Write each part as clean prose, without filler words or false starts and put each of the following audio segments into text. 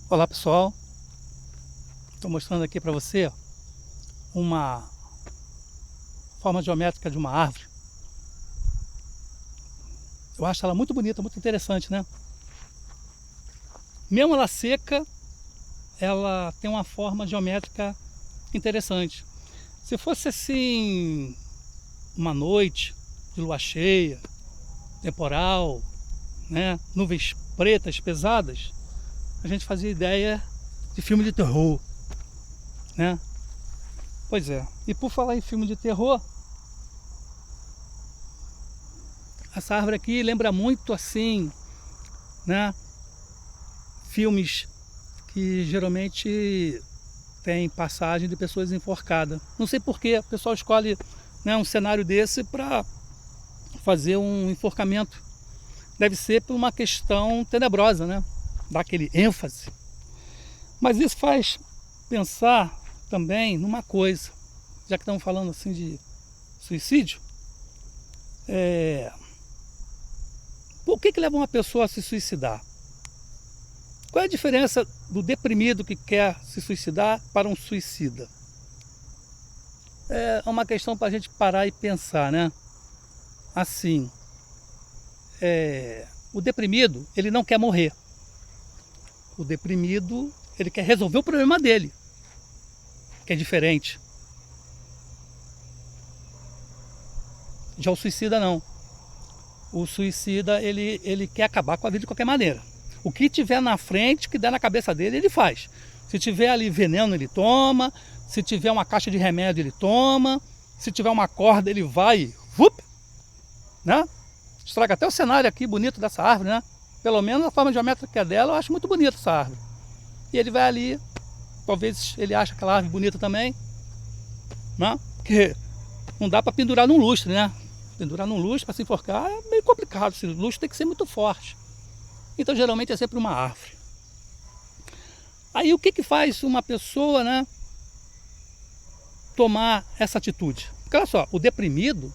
Olá pessoal, estou mostrando aqui para você uma forma geométrica de uma árvore. Eu acho ela muito bonita, muito interessante, né? Mesmo ela seca, ela tem uma forma geométrica interessante. Se fosse assim, uma noite de lua cheia, temporal, né? Nuvens pretas, pesadas, a gente fazia ideia de filme de terror, né? Pois é, e por falar em filme de terror, essa árvore aqui lembra muito assim, né? Filmes que geralmente tem passagem de pessoas enforcadas. Não sei por que o pessoal escolhe, né, um cenário desse para fazer um enforcamento. Deve ser por uma questão tenebrosa, né? Dá aquele ênfase. Mas isso faz pensar também numa coisa, já que estamos falando assim de suicídio. Por que leva uma pessoa a se suicidar? Qual é a diferença do deprimido que quer se suicidar para um suicida? É uma questão para a gente parar e pensar, né? Assim, o deprimido, ele não quer morrer. O deprimido, ele quer resolver o problema dele, que é diferente. Já o suicida, não. O suicida, ele quer acabar com a vida de qualquer maneira. O que tiver na frente, que der na cabeça dele, ele faz. Se tiver ali veneno, ele toma. Se tiver uma caixa de remédio, ele toma. Se tiver uma corda, ele vai, né? Estraga até o cenário aqui bonito dessa árvore, né? Pelo menos a forma geométrica dela, eu acho muito bonita essa árvore. E ele vai ali, talvez ele ache aquela árvore bonita também, né? Porque não dá para pendurar num lustre, né? Pendurar num lustre para se enforcar é meio complicado. Esse lustre tem que ser muito forte. Então geralmente é sempre uma árvore. Aí o que faz uma pessoa, né, tomar essa atitude? Porque olha só, o deprimido,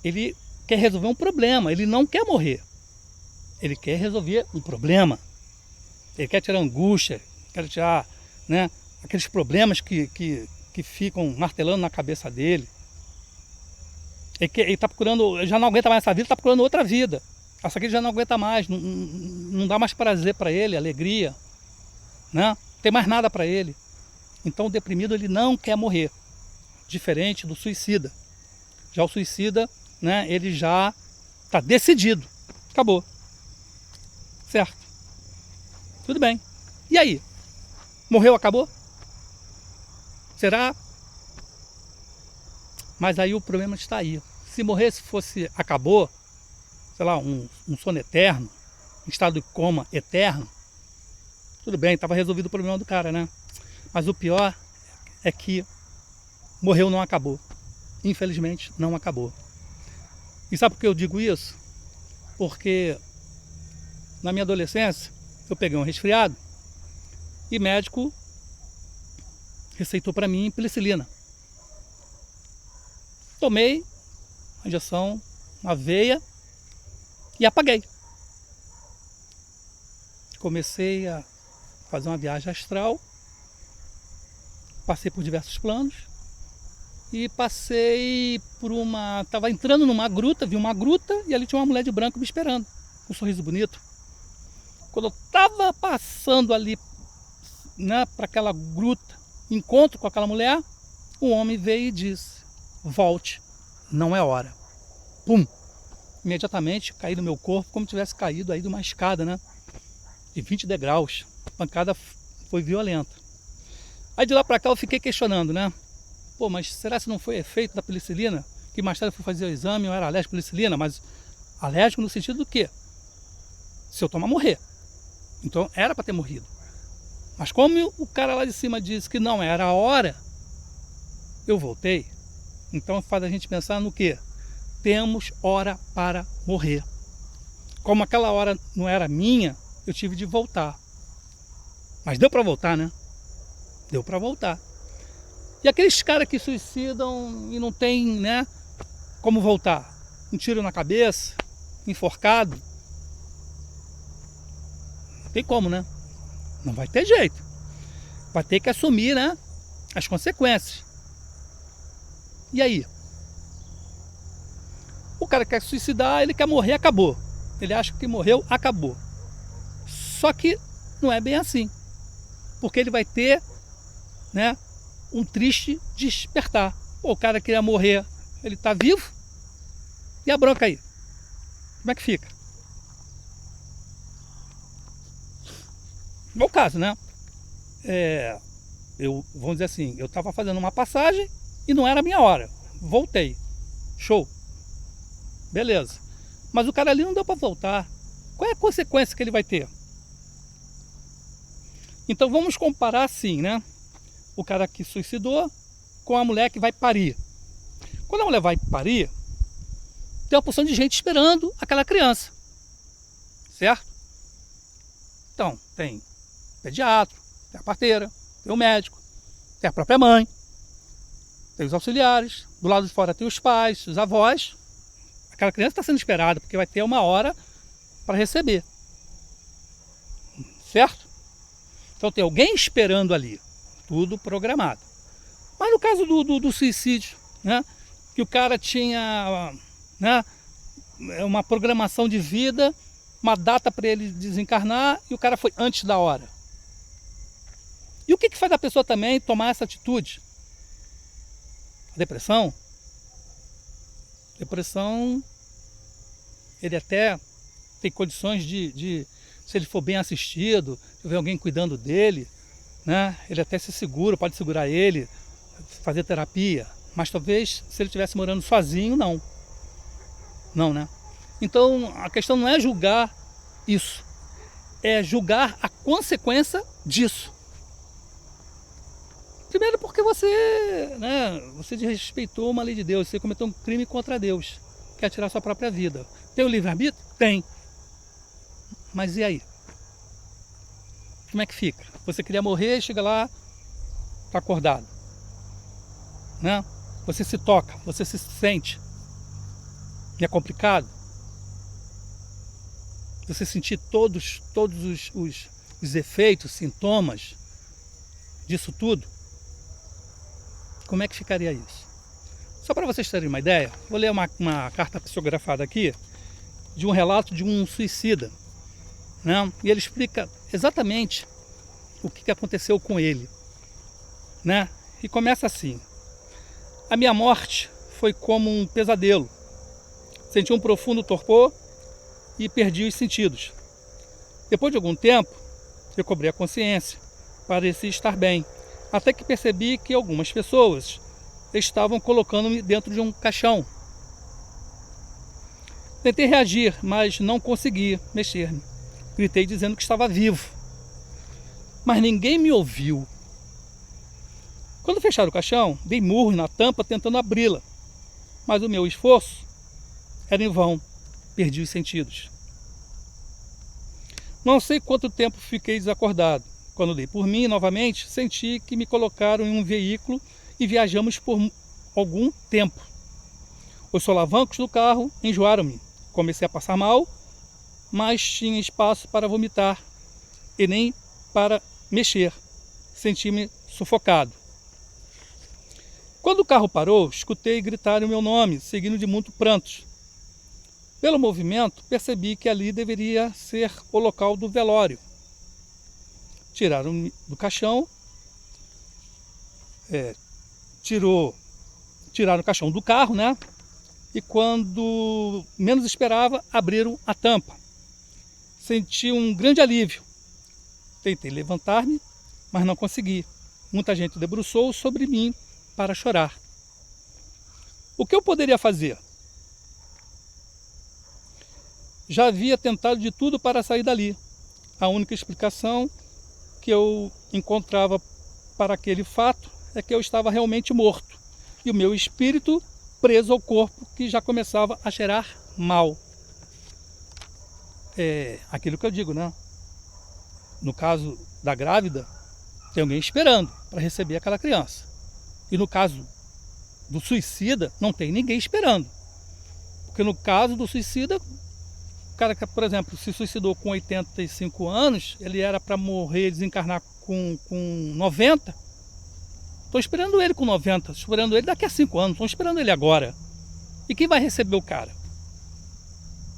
ele quer resolver um problema, ele não quer morrer. Ele quer resolver um problema. Ele quer tirar angústia, quer tirar, né, aqueles problemas que ficam martelando na cabeça dele. Ele está procurando, já não aguenta mais essa vida, está procurando outra vida. Essa aqui ele já não aguenta mais, não dá mais prazer para ele, alegria, né? Não tem mais nada para ele. Então o deprimido, ele não quer morrer, diferente do suicida. Já o suicida, né, ele já está decidido, acabou, certo? Tudo bem. E aí? Morreu, acabou? Será? Mas aí o problema está aí. Se morresse fosse acabou, sei lá, um sono eterno, um estado de coma eterno, tudo bem, estava resolvido o problema do cara, né? Mas o pior é que morreu, não acabou. Infelizmente, não acabou. E sabe por que eu digo isso? Porque na minha adolescência, eu peguei um resfriado e médico receitou para mim penicilina. Tomei a injeção na veia e apaguei. Comecei a fazer uma viagem astral, passei por diversos planos e passei por uma... Estava entrando numa gruta, vi uma gruta e ali tinha uma mulher de branco me esperando, com um sorriso bonito. Quando eu estava passando ali, né, para aquela gruta, encontro com aquela mulher, um homem veio e disse: volte, não é hora. Pum! Imediatamente caí no meu corpo como se tivesse caído aí de uma escada, né? De 20 degraus. A pancada foi violenta. Aí de lá para cá eu fiquei questionando, né? Pô, mas será que não foi efeito da penicilina? Que mais tarde eu fui fazer o exame, eu era alérgico à penicilina, mas alérgico no sentido do quê? Se eu tomar, morrer. Então era para ter morrido. Mas como o cara lá de cima disse que não era a hora, eu voltei. Então faz a gente pensar no quê? Temos hora para morrer. Como aquela hora não era minha, eu tive de voltar. Mas deu para voltar, né? Deu para voltar. E aqueles caras que suicidam e não tem, né, como voltar? Um tiro na cabeça, enforcado. Não tem como, né? Não vai ter jeito. Vai ter que assumir, né, as consequências. E aí? O cara quer se suicidar, ele quer morrer, acabou. Ele acha que morreu, acabou. Só que não é bem assim. Porque ele vai ter, né, um triste despertar. Pô, o cara queria morrer, ele está vivo. E a bronca aí? Como é que fica? No meu caso, né? Vamos dizer assim, eu estava fazendo uma passagem e não era a minha hora. Voltei. Show. Beleza. Mas o cara ali não deu para voltar. Qual é a consequência que ele vai ter? Então vamos comparar assim, né? O cara que suicidou com a mulher que vai parir. Quando a mulher vai parir, tem uma porção de gente esperando aquela criança. Certo? Então, tem pediatra, tem a parteira, tem o médico, tem a própria mãe, tem os auxiliares, do lado de fora tem os pais, os avós. Aquela criança está sendo esperada, porque vai ter uma hora para receber. Certo? Então tem alguém esperando ali, tudo programado. Mas no caso do suicídio, né, que o cara tinha, né, uma programação de vida, uma data para ele desencarnar, e o cara foi antes da hora. E o que faz a pessoa também tomar essa atitude? Depressão? Depressão, ele até tem condições de se ele for bem assistido, se tiver alguém cuidando dele, né, ele até se segura, pode segurar ele, fazer terapia. Mas talvez se ele estivesse morando sozinho, não. Não, né? Então a questão não é julgar isso, é julgar a consequência disso. Primeiro porque você, né, você desrespeitou uma lei de Deus, você cometeu um crime contra Deus, quer tirar sua própria vida. Tem o livre-arbítrio? Tem. Mas e aí? Como é que fica? Você queria morrer, chega lá, está acordado. Né? Você se toca, você se sente. E é complicado. Você sentir todos os efeitos, sintomas disso tudo. Como é que ficaria isso? Só para vocês terem uma ideia, vou ler uma carta psicografada aqui de um relato de um suicida, né? E ele explica exatamente o que aconteceu com ele, né? E começa assim: a minha morte foi como um pesadelo. Senti um profundo torpor e perdi os sentidos. Depois de algum tempo, recobrei a consciência, parecia estar bem, até que percebi que algumas pessoas estavam colocando-me dentro de um caixão. Tentei reagir, mas não consegui mexer-me. Gritei dizendo que estava vivo, mas ninguém me ouviu. Quando fecharam o caixão, dei murros na tampa tentando abri-la, mas o meu esforço era em vão, perdi os sentidos. Não sei quanto tempo fiquei desacordado. Quando dei por mim novamente, senti que me colocaram em um veículo e viajamos por algum tempo. Os solavancos do carro enjoaram-me. Comecei a passar mal, mas tinha espaço para vomitar e nem para mexer. Senti-me sufocado. Quando o carro parou, escutei gritar o meu nome, seguindo de muitos prantos. Pelo movimento, percebi que ali deveria ser o local do velório. Tiraram do caixão, tiraram o caixão do carro, né? E quando menos esperava, abriram a tampa. Senti um grande alívio. Tentei levantar-me, mas não consegui. Muita gente debruçou sobre mim para chorar. O que eu poderia fazer? Já havia tentado de tudo para sair dali. A única explicação que eu encontrava para aquele fato é que eu estava realmente morto e o meu espírito preso ao corpo, que já começava a cheirar mal. É aquilo que eu digo, né? No caso da grávida, tem alguém esperando para receber aquela criança. E no caso do suicida, não tem ninguém esperando. Porque no caso do suicida, cara que, por exemplo, se suicidou com 85 anos, ele era para morrer, desencarnar com 90. Estou esperando ele com 90, esperando ele daqui a 5 anos, estou esperando ele agora. E quem vai receber o cara?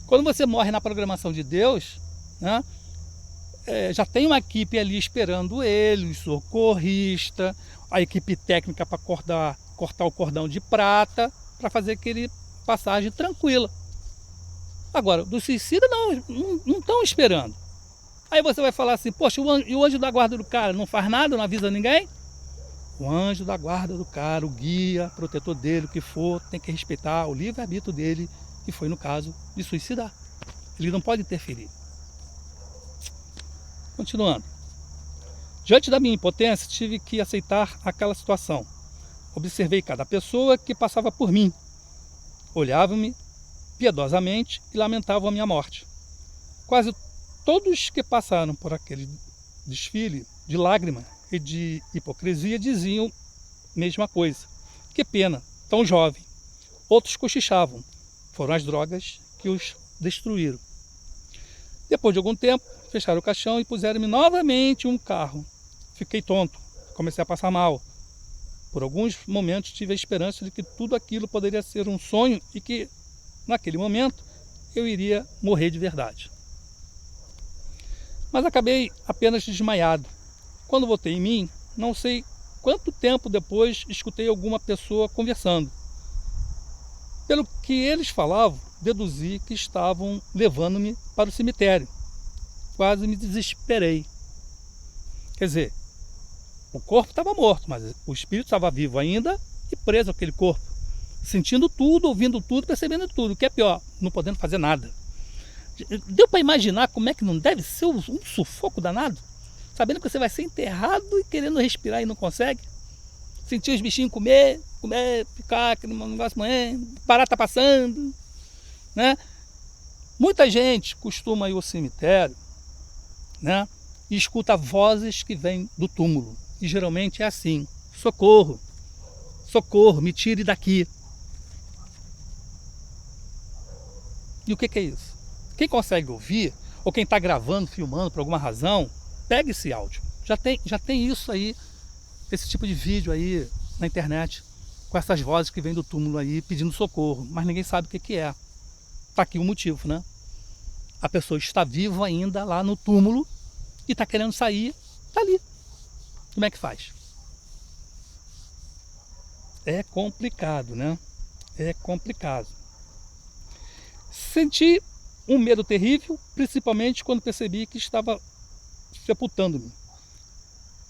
Quando você morre na programação de Deus, né, já tem uma equipe ali esperando ele, os socorristas, a equipe técnica para cortar o cordão de prata, para fazer aquele passagem tranquila. Agora, do suicida não estão esperando. Aí você vai falar assim, poxa, e o anjo da guarda do cara não faz nada, não avisa ninguém? O anjo da guarda do cara, o guia, protetor dele, o que for, tem que respeitar o livre-arbítrio dele, que foi no caso de suicidar. Ele não pode interferir. Continuando. Diante da minha impotência, tive que aceitar aquela situação. Observei cada pessoa que passava por mim. Olhavam-me piedosamente e lamentavam a minha morte. Quase todos que passaram por aquele desfile de lágrimas e de hipocrisia diziam a mesma coisa. Que pena, tão jovem. Outros cochichavam. Foram as drogas que os destruíram. Depois de algum tempo, fecharam o caixão e puseram-me novamente em um carro. Fiquei tonto, comecei a passar mal. Por alguns momentos tive a esperança de que tudo aquilo poderia ser um sonho e que, naquele momento, eu iria morrer de verdade. Mas acabei apenas desmaiado. Quando voltei em mim, não sei quanto tempo depois escutei alguma pessoa conversando. Pelo que eles falavam, deduzi que estavam levando-me para o cemitério. Quase me desesperei. Quer dizer, o corpo estava morto, mas o espírito estava vivo ainda e preso àquele corpo. Sentindo tudo, ouvindo tudo, percebendo tudo. O que é pior, não podendo fazer nada. Deu para imaginar como é que não deve ser um sufoco danado? Sabendo que você vai ser enterrado e querendo respirar e não consegue. Sentir os bichinhos comer, ficar aquele negócio morrendo, barata passando, né? Muita gente costuma ir ao cemitério, né, e escuta vozes que vêm do túmulo. E geralmente é assim: socorro, socorro, me tire daqui. E o que é isso? Quem consegue ouvir, ou quem está gravando, filmando por alguma razão, pega esse áudio. Já tem isso aí, esse tipo de vídeo aí na internet, com essas vozes que vêm do túmulo aí pedindo socorro, mas ninguém sabe o que é. Está aqui o motivo, né? A pessoa está viva ainda lá no túmulo e está querendo sair, está ali. Como é que faz? É complicado, né? É complicado. Senti um medo terrível, principalmente quando percebi que estava sepultando-me.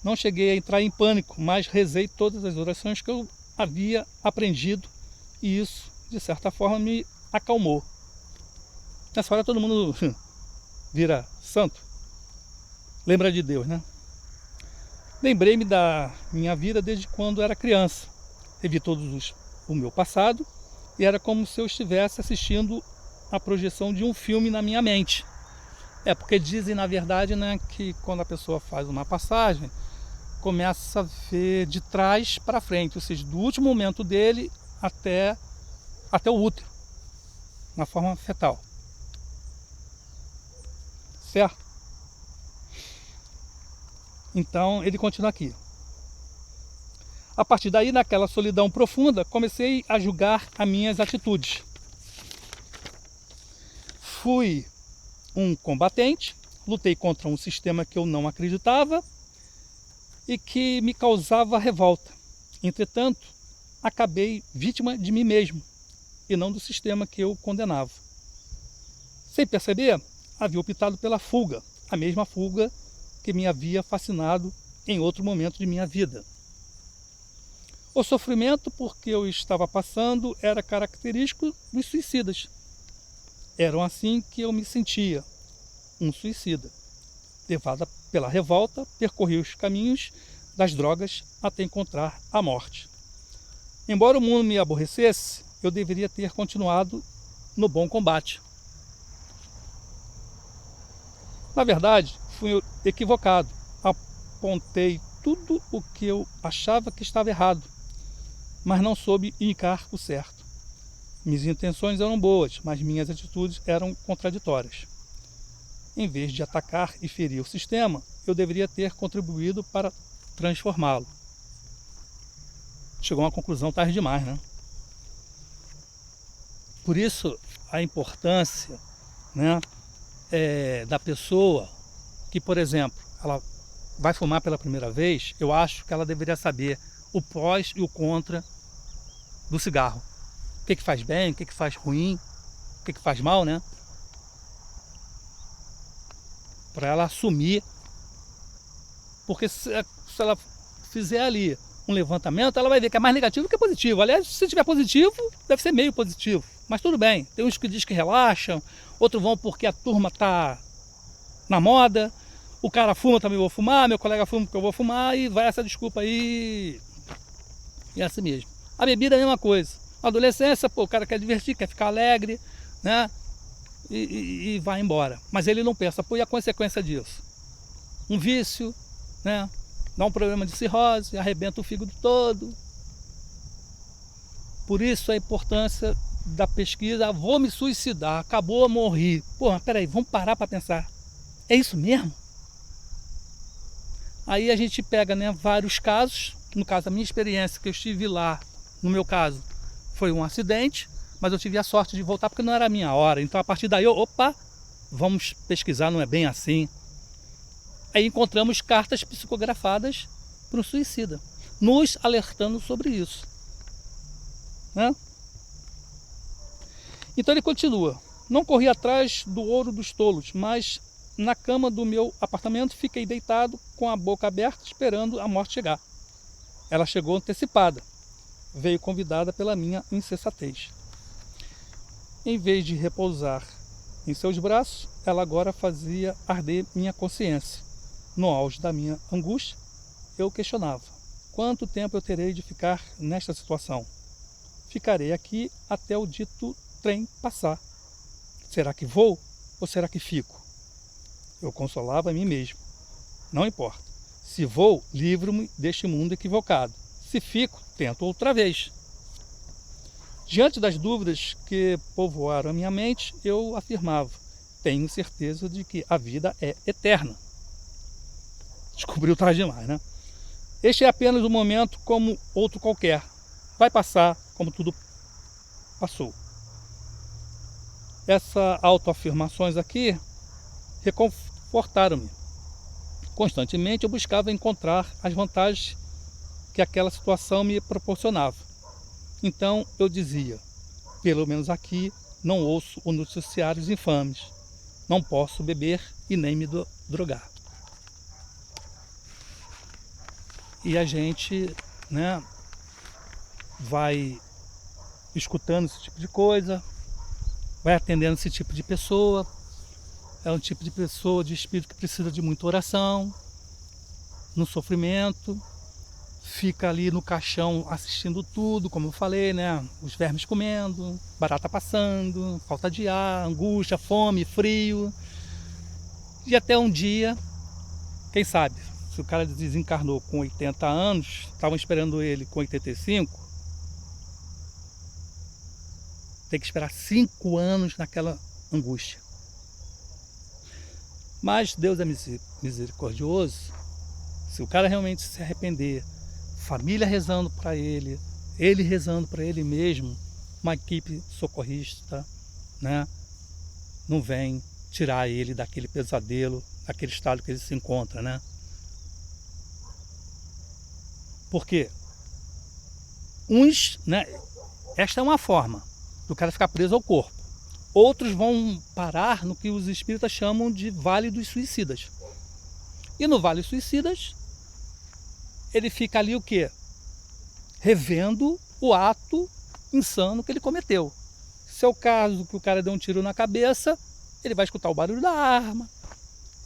Não cheguei a entrar em pânico, mas rezei todas as orações que eu havia aprendido e isso, de certa forma, me acalmou. Nessa hora todo mundo vira santo. Lembra de Deus, né? Lembrei-me da minha vida desde quando era criança. Revi o meu passado e era como se eu estivesse assistindo a projeção de um filme na minha mente. É porque dizem, na verdade, né, que quando a pessoa faz uma passagem, começa a ver de trás para frente, ou seja, do último momento dele até o útero, na forma fetal. Certo? Então ele continua aqui. A partir daí, naquela solidão profunda, comecei a julgar as minhas atitudes. Fui um combatente, lutei contra um sistema que eu não acreditava e que me causava revolta. Entretanto, acabei vítima de mim mesmo e não do sistema que eu condenava. Sem perceber, havia optado pela fuga, a mesma fuga que me havia fascinado em outro momento de minha vida. O sofrimento por que eu estava passando era característico dos suicidas. Era assim que eu me sentia, um suicida. Levada pela revolta, percorri os caminhos das drogas até encontrar a morte. Embora o mundo me aborrecesse, eu deveria ter continuado no bom combate. Na verdade, fui equivocado. Apontei tudo o que eu achava que estava errado, mas não soube indicar o certo. Minhas intenções eram boas, mas minhas atitudes eram contraditórias. Em vez de atacar e ferir o sistema, eu deveria ter contribuído para transformá-lo. Chegou a uma conclusão tarde demais, né? Por isso, a importância, né, da pessoa que, por exemplo, ela vai fumar pela primeira vez, eu acho que ela deveria saber o prós e o contra do cigarro. O que faz bem, o que faz ruim, o que faz mal, né? Para ela assumir, porque se ela fizer ali um levantamento, ela vai ver que é mais negativo que positivo. Aliás, se tiver positivo, deve ser meio positivo. Mas tudo bem, tem uns que dizem que relaxam, outros vão porque a turma tá na moda, o cara fuma, também vou fumar, meu colega fuma porque eu vou fumar, e vai essa desculpa aí, e é assim mesmo. A bebida é a mesma coisa. Na adolescência, pô, o cara quer divertir, quer ficar alegre, né? E vai embora. Mas ele não pensa, pô, e a consequência disso? Um vício, né? Dá um problema de cirrose, arrebenta o fígado todo. Por isso a importância da pesquisa. Vou me suicidar, acabou, morri. Pô, mas peraí, vamos parar para pensar. É isso mesmo? Aí a gente pega, né, vários casos. No caso, a minha experiência que eu estive lá, no meu caso, foi um acidente, mas eu tive a sorte de voltar porque não era a minha hora. Então a partir daí, opa, vamos pesquisar, não é bem assim. Aí encontramos cartas psicografadas para um suicida, nos alertando sobre isso, né? Então ele continua: não corri atrás do ouro dos tolos, mas na cama do meu apartamento fiquei deitado com a boca aberta esperando a morte chegar. Ela chegou antecipada, veio convidada pela minha insensatez. Em vez de repousar em seus braços, ela agora fazia arder minha consciência. No auge da minha angústia, eu questionava: quanto tempo eu terei de ficar nesta situação? Ficarei aqui até o dito trem passar. Será que vou ou será que fico? Eu consolava a mim mesmo: não importa. Se vou, livro-me deste mundo equivocado. Se fico, tento outra vez. Diante das dúvidas que povoaram a minha mente, eu afirmava: tenho certeza de que a vida é eterna. Descobriu tarde demais, né? Este é apenas um momento como outro qualquer. Vai passar como tudo passou. Essas autoafirmações aqui reconfortaram-me. Constantemente eu buscava encontrar as vantagens que aquela situação me proporcionava. Então eu dizia: pelo menos aqui não ouço os noticiários infames, não posso beber e nem me drogar. E a gente, né, vai escutando esse tipo de coisa, vai atendendo esse tipo de pessoa. É um tipo de pessoa, de espírito, que precisa de muita oração, no sofrimento, fica ali no caixão assistindo tudo, como eu falei, né? Os vermes comendo, barata passando, falta de ar, angústia, fome, frio. E até um dia, quem sabe, se o cara desencarnou com 80 anos, estavam esperando ele com 85, tem que esperar 5 anos naquela angústia. Mas Deus é misericordioso. Se o cara realmente se arrepender, família rezando para ele rezando para ele mesmo, uma equipe socorrista, né, não vem tirar ele daquele pesadelo, daquele estado que ele se encontra, né? Porque uns, né, esta é uma forma do cara ficar preso ao corpo. Outros vão parar no que os espíritas chamam de Vale dos Suicidas. E no Vale dos Suicidas, ele fica ali o quê? Revendo o ato insano que ele cometeu. Se é o caso que o cara deu um tiro na cabeça, ele vai escutar o barulho da arma,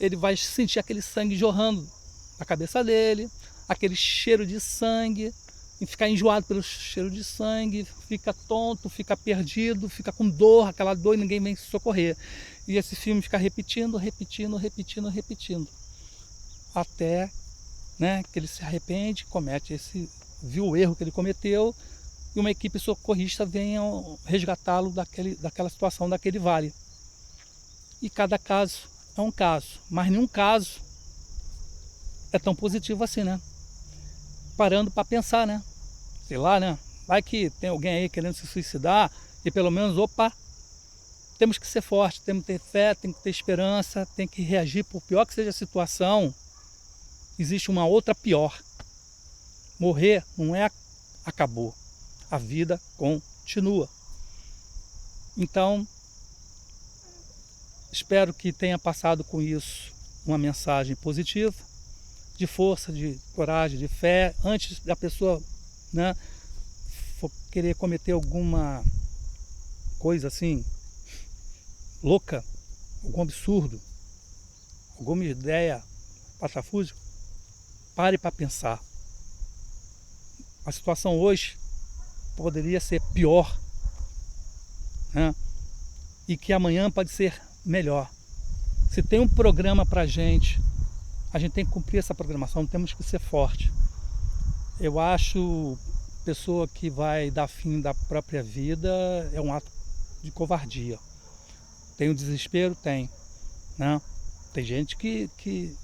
ele vai sentir aquele sangue jorrando na cabeça dele, aquele cheiro de sangue, e ficar enjoado pelo cheiro de sangue, fica tonto, fica perdido, fica com dor, aquela dor, e ninguém vem se socorrer. E esse filme fica repetindo, até, né, que ele se arrepende, viu o erro que ele cometeu, e uma equipe socorrista venha resgatá-lo daquela situação, daquele vale. E cada caso é um caso, mas nenhum caso é tão positivo assim, né? Parando para pensar, né? Sei lá, né? Vai que tem alguém aí querendo se suicidar e pelo menos, opa, temos que ser fortes, temos que ter fé, tem que ter esperança, tem que reagir, por pior que seja a situação, existe uma outra pior. Morrer não é acabou, a vida continua. Então, espero que tenha passado com isso uma mensagem positiva, de força, de coragem, de fé, antes da pessoa, né, for querer cometer alguma coisa assim, louca, algum absurdo, alguma ideia patafúrdia, pare para pensar. A situação hoje poderia ser pior, né? E que amanhã pode ser melhor. Se tem um programa para a gente tem que cumprir essa programação, temos que ser forte. Eu acho pessoa que vai dar fim da própria vida é um ato de covardia. Tem o desespero? Tem. Né? Tem gente que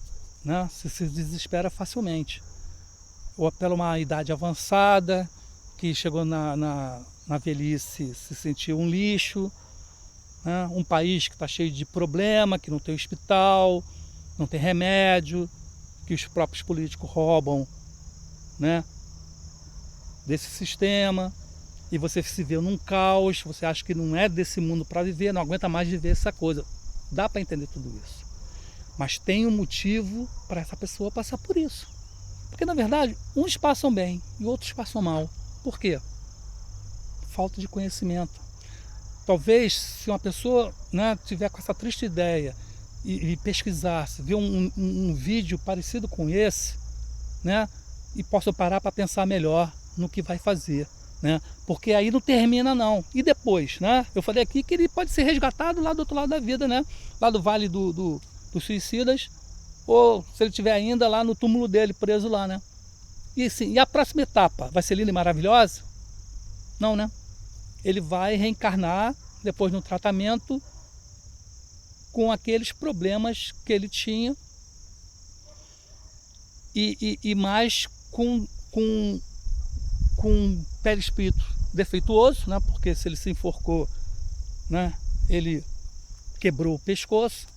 né, se desespera facilmente. Ou pela uma idade avançada, que chegou na velhice, se sentiu um lixo. Né? Um país que está cheio de problema, que não tem hospital, não tem remédio, que os próprios políticos roubam, né, desse sistema, e você se vê num caos, você acha que não é desse mundo para viver, não aguenta mais viver essa coisa. Dá para entender tudo isso. Mas tem um motivo para essa pessoa passar por isso. Porque, na verdade, uns passam bem e outros passam mal. Por quê? Falta de conhecimento. Talvez, se uma pessoa, né, tiver com essa triste ideia e pesquisar, ver um vídeo parecido com esse, né, e possa parar para pensar melhor no que vai fazer, né, porque aí não termina não. E depois, né, eu falei aqui que ele pode ser resgatado lá do outro lado da vida, né, lá do Vale dos Suicidas, ou se ele estiver ainda lá no túmulo dele, preso lá, né. E sim, e a próxima etapa vai ser linda e maravilhosa? Não, né? Ele vai reencarnar depois de um tratamento com aqueles problemas que ele tinha e mais com perispírito defeituoso, né? Porque se ele se enforcou, né? Ele quebrou o pescoço,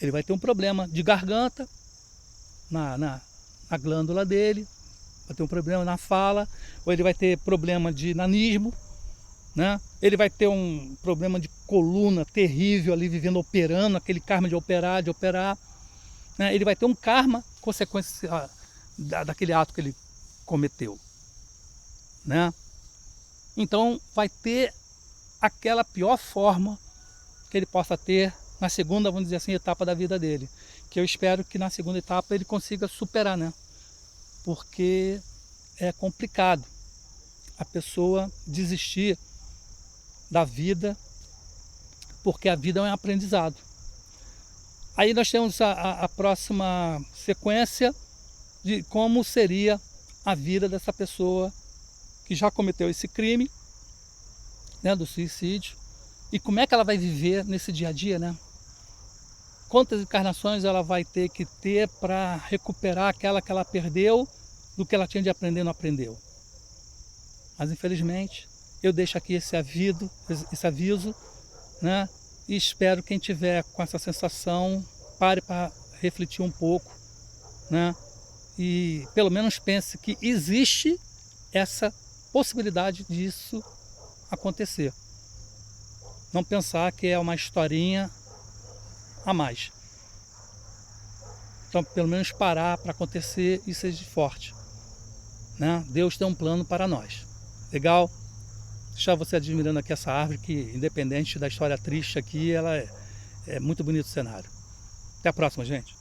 ele vai ter um problema de garganta na glândula dele, vai ter um problema na fala, ou ele vai ter problema de nanismo, né? Ele vai ter um problema de coluna terrível ali, vivendo, operando, aquele karma de operar, né? Ele vai ter um karma, consequência daquele ato que ele cometeu, né? Então vai ter aquela pior forma que ele possa ter na segunda, vamos dizer assim, etapa da vida dele, que eu espero que na segunda etapa ele consiga superar, né? Porque é complicado a pessoa desistir da vida, porque a vida é um aprendizado. Aí nós temos a próxima sequência de como seria a vida dessa pessoa que já cometeu esse crime, né, do suicídio, e como é que ela vai viver nesse dia a dia, né? Quantas encarnações ela vai ter que ter para recuperar aquela que ela perdeu, do que ela tinha de aprender não aprendeu. Mas infelizmente eu deixo aqui esse aviso, né? E espero quem tiver com essa sensação pare para refletir um pouco, né? E pelo menos pense que existe essa possibilidade disso acontecer. Não pensar que é uma historinha a mais. Então pelo menos parar para acontecer e seja forte, né? Deus tem um plano para nós. Legal? Deixar você admirando aqui essa árvore que, independente da história triste aqui, ela é muito bonito o cenário. Até a próxima, gente.